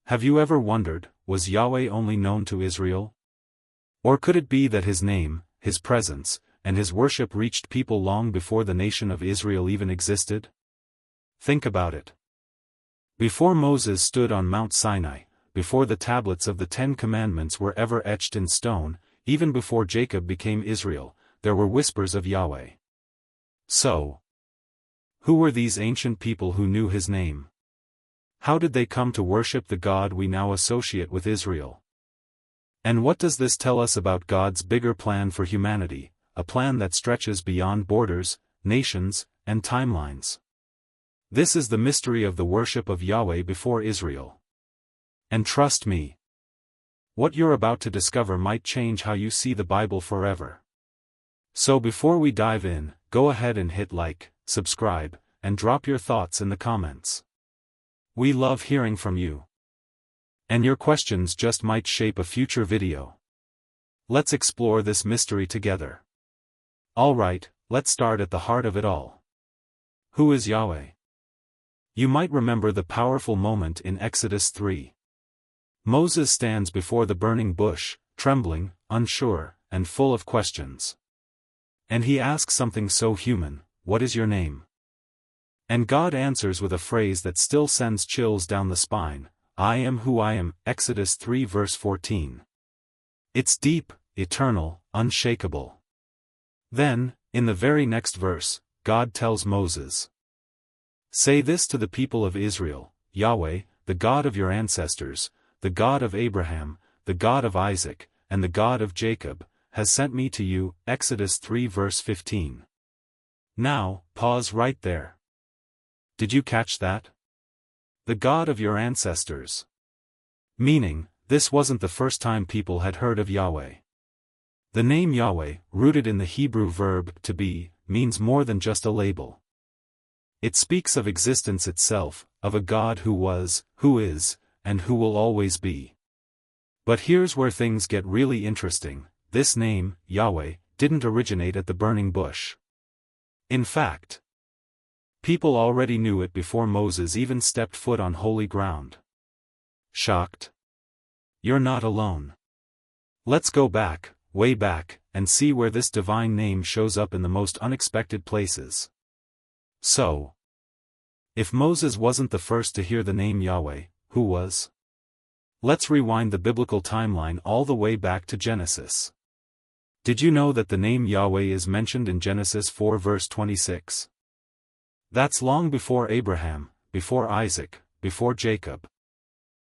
Have you ever wondered, was Yahweh only known to Israel? Or could it be that his name, his presence, and his worship reached people long before the nation of Israel even existed? Think about it. Before Moses stood on Mount Sinai, before the tablets of the Ten Commandments were ever etched in stone, even before Jacob became Israel, there were whispers of Yahweh. So, who were these ancient people who knew his name? How did they come to worship the God we now associate with Israel? And what does this tell us about God's bigger plan for humanity, a plan that stretches beyond borders, nations, and timelines? This is the mystery of the worship of Yahweh before Israel. And trust me, what you're about to discover might change how you see the Bible forever. So before we dive in, go ahead and hit like, subscribe, and drop your thoughts in the comments. We love hearing from you. And your questions just might shape a future video. Let's explore this mystery together. Alright, let's start at the heart of it all. Who is Yahweh? You might remember the powerful moment in Exodus 3. Moses stands before the burning bush, trembling, unsure, and full of questions. And he asks something so human, "What is your name?" And God answers with a phrase that still sends chills down the spine, "I am who I am," Exodus 3 verse 14. It's deep, eternal, unshakable. Then, in the very next verse, God tells Moses, "Say this to the people of Israel, Yahweh, the God of your ancestors, the God of Abraham, the God of Isaac, and the God of Jacob, has sent me to you," Exodus 3 verse 15. Now, pause right there. Did you catch that? The God of your ancestors. Meaning, this wasn't the first time people had heard of Yahweh. The name Yahweh, rooted in the Hebrew verb to be, means more than just a label. It speaks of existence itself, of a God who was, who is, and who will always be. But here's where things get really interesting. This name, Yahweh, didn't originate at the burning bush. In fact, people already knew it before Moses even stepped foot on holy ground. Shocked? You're not alone. Let's go back, way back, and see where this divine name shows up in the most unexpected places. So, if Moses wasn't the first to hear the name Yahweh, who was? Let's rewind the biblical timeline all the way back to Genesis. Did you know that the name Yahweh is mentioned in Genesis 4 verse 26? That's long before Abraham, before Isaac, before Jacob.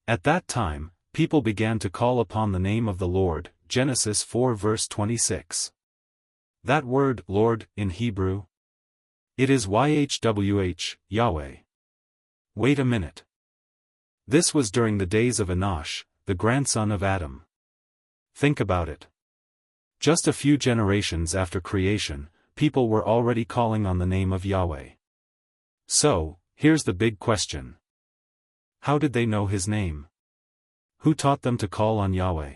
At that time, people began to call upon the name of the Lord, Genesis 4 verse 26. That word, Lord, in Hebrew? It is YHWH, Yahweh. Wait a minute. This was during the days of Enosh, the grandson of Adam. Think about it. Just a few generations after creation, people were already calling on the name of Yahweh. So, here's the big question. How did they know his name? Who taught them to call on Yahweh?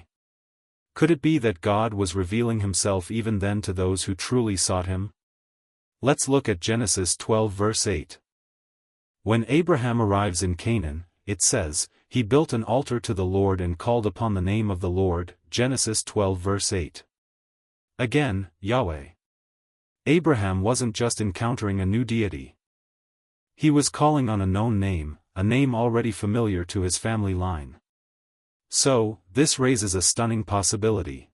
Could it be that God was revealing himself even then to those who truly sought him? Let's look at Genesis 12 verse 8. When Abraham arrives in Canaan, it says, he built an altar to the Lord and called upon the name of the Lord, Genesis 12 verse 8. Again, Yahweh. Abraham wasn't just encountering a new deity. He was calling on a known name, a name already familiar to his family line. So, this raises a stunning possibility.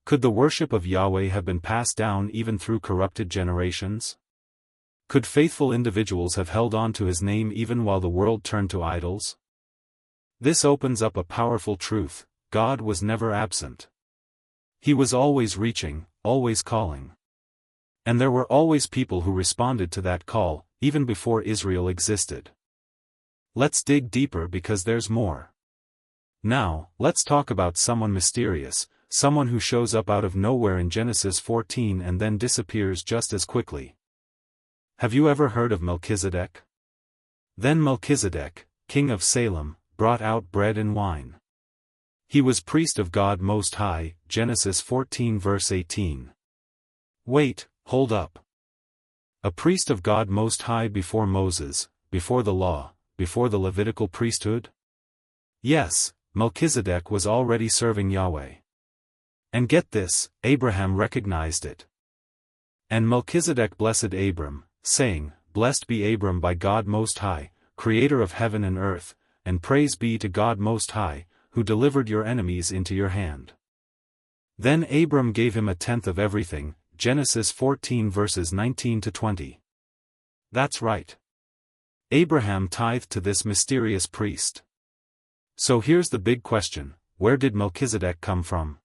Could the worship of Yahweh have been passed down even through corrupted generations? Could faithful individuals have held on to his name even while the world turned to idols? This opens up a powerful truth: God was never absent. He was always reaching, always calling. And there were always people who responded to that call, even before Israel existed. Let's dig deeper because there's more. Now, let's talk about someone mysterious, someone who shows up out of nowhere in Genesis 14 and then disappears just as quickly. Have you ever heard of Melchizedek? Then Melchizedek, king of Salem, brought out bread and wine. He was priest of God Most High, Genesis 14 verse 18. Wait, hold up. A priest of God Most High before Moses, before the law, before the Levitical priesthood? Yes, Melchizedek was already serving Yahweh. And get this, Abraham recognized it. And Melchizedek blessed Abram, saying, Blessed be Abram by God Most High, Creator of heaven and earth, and praise be to God Most High, who delivered your enemies into your hand. Then Abram gave him a tenth of everything, Genesis 14 verses 19 to 20. That's right. Abraham tithed to this mysterious priest. So here's the big question, where did Melchizedek come from?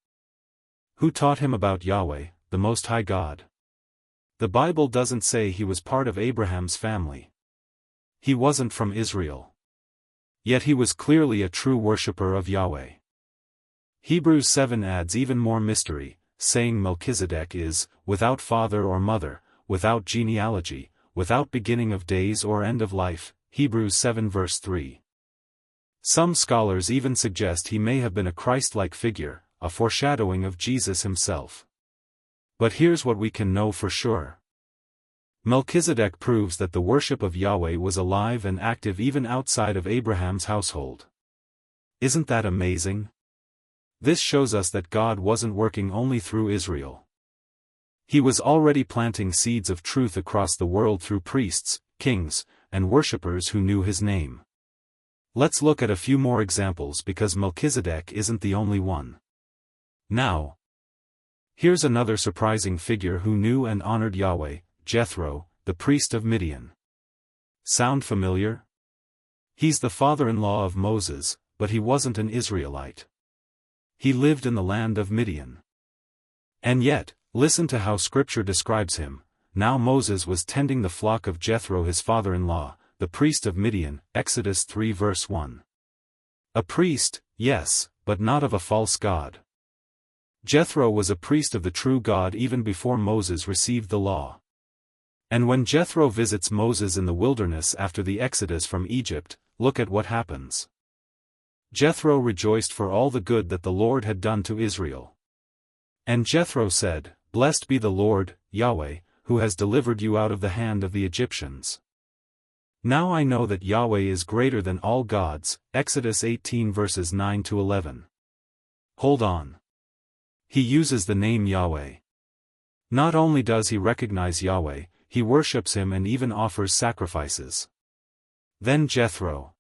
Who taught him about Yahweh, the Most High God? The Bible doesn't say he was part of Abraham's family. He wasn't from Israel. Yet he was clearly a true worshipper of Yahweh. Hebrews 7 adds even more mystery, saying Melchizedek is, without father or mother, without genealogy, without beginning of days or end of life, Hebrews 7 verse 3. Some scholars even suggest he may have been a Christ-like figure, a foreshadowing of Jesus himself. But here's what we can know for sure. Melchizedek proves that the worship of Yahweh was alive and active even outside of Abraham's household. Isn't that amazing? This shows us that God wasn't working only through Israel. He was already planting seeds of truth across the world through priests, kings, and worshippers who knew his name. Let's look at a few more examples because Melchizedek isn't the only one. Now, here's another surprising figure who knew and honored Yahweh, Jethro, the priest of Midian. Sound familiar? He's the father-in-law of Moses, but he wasn't an Israelite. He lived in the land of Midian. And yet, listen to how Scripture describes him. Now Moses was tending the flock of Jethro his father-in-law, the priest of Midian, Exodus 3 verse 1. A priest, yes, but not of a false god. Jethro was a priest of the true God even before Moses received the law. And when Jethro visits Moses in the wilderness after the exodus from Egypt, look at what happens. Jethro rejoiced for all the good that the Lord had done to Israel. And Jethro said, Blessed be the Lord, Yahweh, who has delivered you out of the hand of the Egyptians. Now I know that Yahweh is greater than all gods, Exodus 18 verses 9 to 11. Hold on. He uses the name Yahweh. Not only does he recognize Yahweh, he worships him and even offers sacrifices. Then Jethro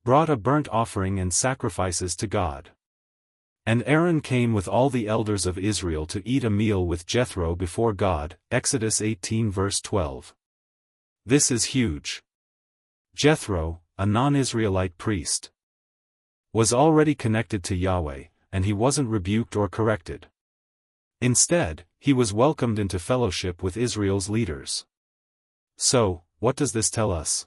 brought a burnt offering and sacrifices to God. And Aaron came with all the elders of Israel to eat a meal with Jethro before God, Exodus 18 verse 12. This is huge. Jethro, a non-Israelite priest, was already connected to Yahweh, and he wasn't rebuked or corrected. Instead, he was welcomed into fellowship with Israel's leaders. So, what does this tell us?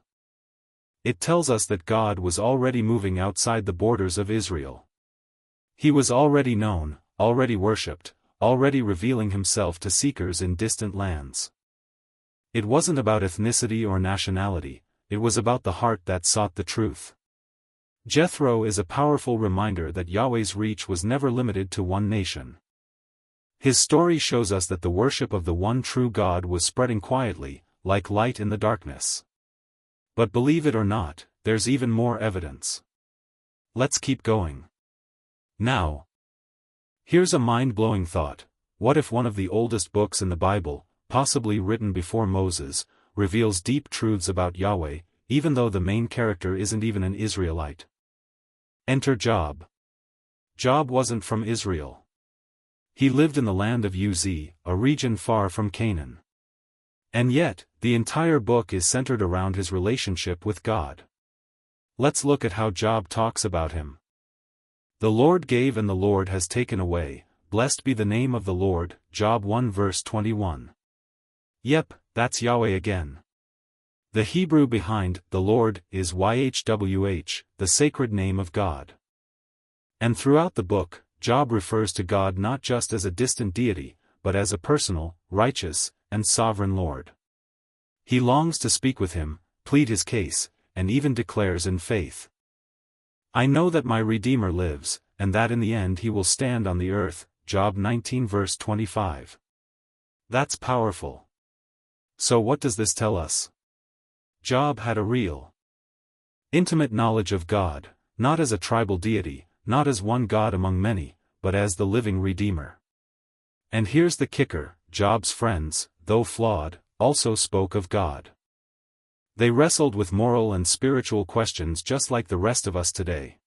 It tells us that God was already moving outside the borders of Israel. He was already known, already worshipped, already revealing himself to seekers in distant lands. It wasn't about ethnicity or nationality, it was about the heart that sought the truth. Jethro is a powerful reminder that Yahweh's reach was never limited to one nation. His story shows us that the worship of the one true God was spreading quietly, like light in the darkness. But believe it or not, there's even more evidence. Let's keep going. Now, here's a mind-blowing thought. What if one of the oldest books in the Bible, possibly written before Moses, reveals deep truths about Yahweh, even though the main character isn't even an Israelite? Enter Job. Job wasn't from Israel. He lived in the land of Uz, a region far from Canaan. And yet, the entire book is centered around his relationship with God. Let's look at how Job talks about him. The Lord gave and the Lord has taken away, blessed be the name of the Lord, Job 1 verse 21. Yep, that's Yahweh again. The Hebrew behind the Lord is YHWH, the sacred name of God. And throughout the book, Job refers to God not just as a distant deity, but as a personal, righteous, and sovereign Lord. He longs to speak with him, plead his case, and even declares in faith, I know that my Redeemer lives, and that in the end he will stand on the earth, Job 19 verse 25. That's powerful. So what does this tell us? Job had a real, intimate knowledge of God, not as a tribal deity, not as one God among many, but as the living Redeemer. And here's the kicker, Job's friends, though flawed, also spoke of God. They wrestled with moral and spiritual questions just like the rest of us today.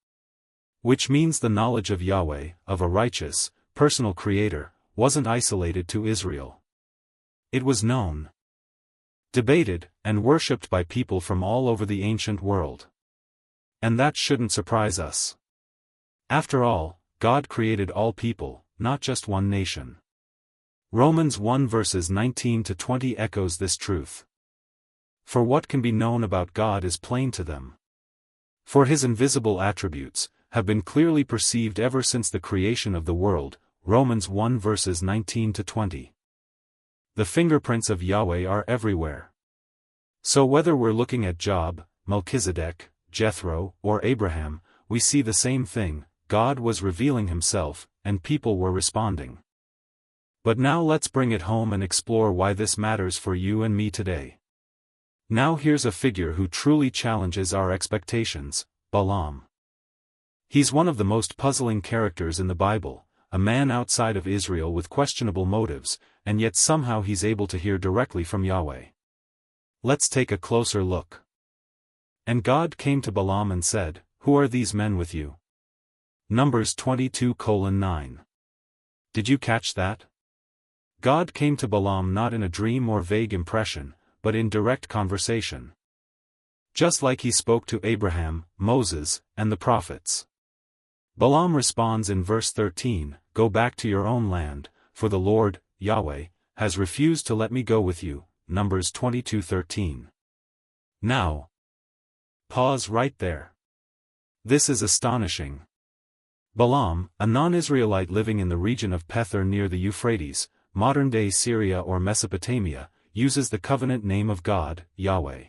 Which means the knowledge of Yahweh, of a righteous, personal Creator, wasn't isolated to Israel. It was known, debated, and worshipped by people from all over the ancient world. And that shouldn't surprise us. After all, God created all people, not just one nation. Romans 1 verses 19 to 20 echoes this truth. For what can be known about God is plain to them. For his invisible attributes have been clearly perceived ever since the creation of the world, Romans 1 verses 19 to 20. The fingerprints of Yahweh are everywhere. So whether we're looking at Job, Melchizedek, Jethro, or Abraham, we see the same thing, God was revealing himself, and people were responding. But now let's bring it home and explore why this matters for you and me today. Now here's a figure who truly challenges our expectations, Balaam. He's one of the most puzzling characters in the Bible, a man outside of Israel with questionable motives, and yet somehow he's able to hear directly from Yahweh. Let's take a closer look. And God came to Balaam and said, "Who are these men with you?" Numbers 22:9. Did you catch that? God came to Balaam not in a dream or vague impression, but in direct conversation. Just like he spoke to Abraham, Moses, and the prophets. Balaam responds in verse 13, "Go back to your own land, for the Lord, Yahweh, has refused to let me go with you." Numbers 22:13. Now, pause right there. This is astonishing. Balaam, a non-Israelite living in the region of Pethor near the Euphrates, modern-day Syria or Mesopotamia, uses the covenant name of God, Yahweh.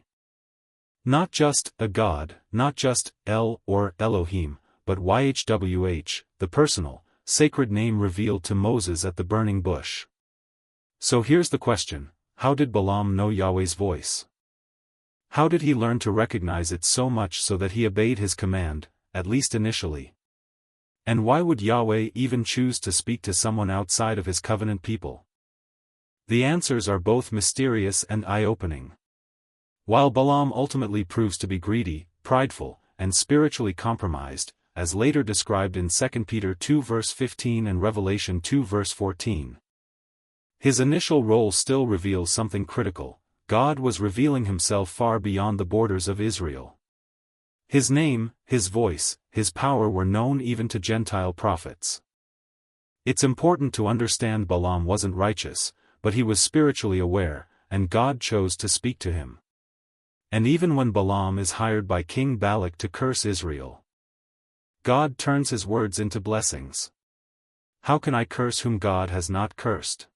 Not just a God, not just El or Elohim, but Yhwh, the personal, sacred name revealed to Moses at the burning bush. So here's the question, how did Balaam know Yahweh's voice? How did he learn to recognize it so much so that he obeyed his command, at least initially? And why would Yahweh even choose to speak to someone outside of his covenant people? The answers are both mysterious and eye-opening. While Balaam ultimately proves to be greedy, prideful, and spiritually compromised, as later described in 2 Peter 2 verse 15 and Revelation 2 verse 14. His initial role still reveals something critical. God was revealing himself far beyond the borders of Israel. His name, his voice, his power were known even to Gentile prophets. It's important to understand Balaam wasn't righteous, but he was spiritually aware, and God chose to speak to him. And even when Balaam is hired by King Balak to curse Israel, God turns his words into blessings. How can I curse whom God has not cursed?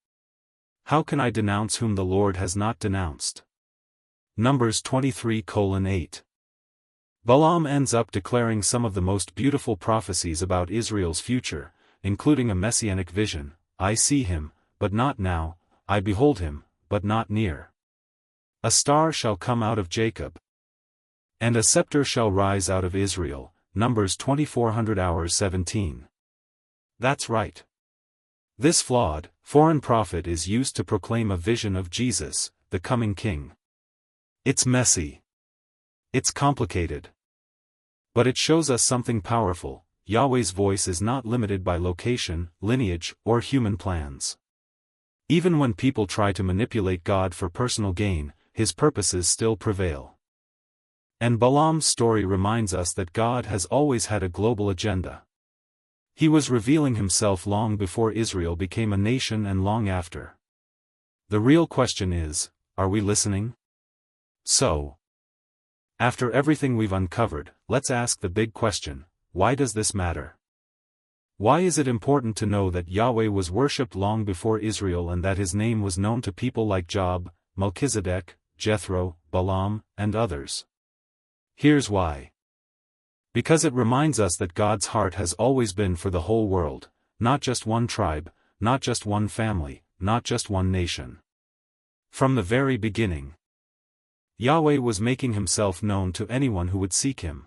How can I denounce whom the Lord has not denounced? Numbers 23:8. Balaam ends up declaring some of the most beautiful prophecies about Israel's future, including a messianic vision: "I see him, but not now, I behold him, but not near. A star shall come out of Jacob, and a scepter shall rise out of Israel." Numbers 24:17. That's right. This flawed, foreign prophet is used to proclaim a vision of Jesus, the coming king. It's messy. It's complicated. But it shows us something powerful: Yahweh's voice is not limited by location, lineage, or human plans. Even when people try to manipulate God for personal gain, his purposes still prevail. And Balaam's story reminds us that God has always had a global agenda. He was revealing himself long before Israel became a nation and long after. The real question is, are we listening? So, after everything we've uncovered, let's ask the big question: why does this matter? Why is it important to know that Yahweh was worshipped long before Israel and that his name was known to people like Job, Melchizedek, Jethro, Balaam, and others? Here's why. Because it reminds us that God's heart has always been for the whole world, not just one tribe, not just one family, not just one nation. From the very beginning, Yahweh was making himself known to anyone who would seek him.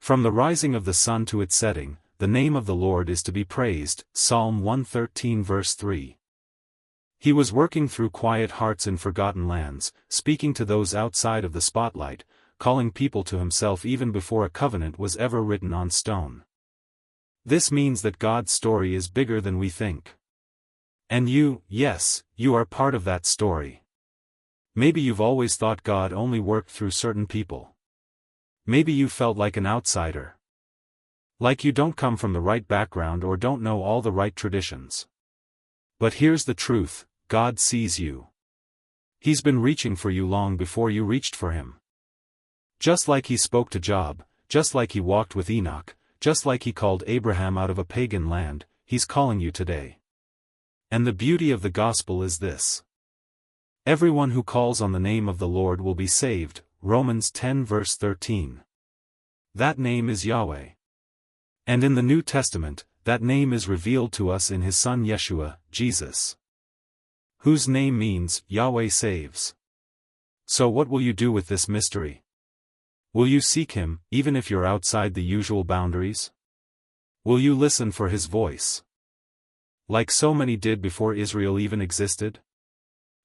From the rising of the sun to its setting, the name of the Lord is to be praised. Psalm 113 verse 3. He was working through quiet hearts in forgotten lands, speaking to those outside of the spotlight, calling people to himself even before a covenant was ever written on stone. This means that God's story is bigger than we think. And you, yes, you are part of that story. Maybe you've always thought God only worked through certain people. Maybe you felt like an outsider. Like you don't come from the right background or don't know all the right traditions. But here's the truth, God sees you. He's been reaching for you long before you reached for him. Just like he spoke to Job, just like he walked with Enoch, just like he called Abraham out of a pagan land, he's calling you today. And the beauty of the gospel is this. Everyone who calls on the name of the Lord will be saved. Romans 10 verse 13. That name is Yahweh. And in the New Testament, that name is revealed to us in his Son Yeshua, Jesus. Whose name means, Yahweh saves. So what will you do with this mystery? Will you seek him, even if you're outside the usual boundaries? Will you listen for his voice? Like so many did before Israel even existed?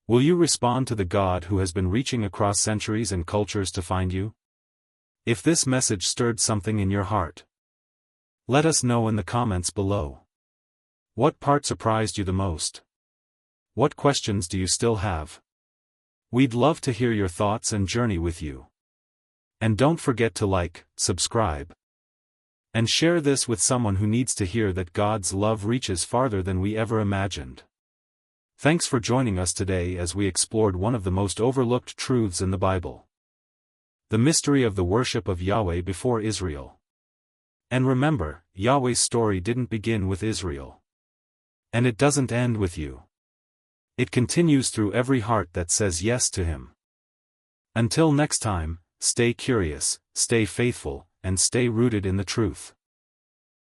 Will you respond to the God who has been reaching across centuries and cultures to find you? If this message stirred something in your heart, let us know in the comments below. What part surprised you the most? What questions do you still have? We'd love to hear your thoughts and journey with you. And don't forget to like, subscribe, and share this with someone who needs to hear that God's love reaches farther than we ever imagined. Thanks for joining us today as we explored one of the most overlooked truths in the Bible. The mystery of the worship of Yahweh before Israel. And remember, Yahweh's story didn't begin with Israel. And it doesn't end with you. It continues through every heart that says yes to him. Until next time, stay curious, stay faithful, and stay rooted in the truth.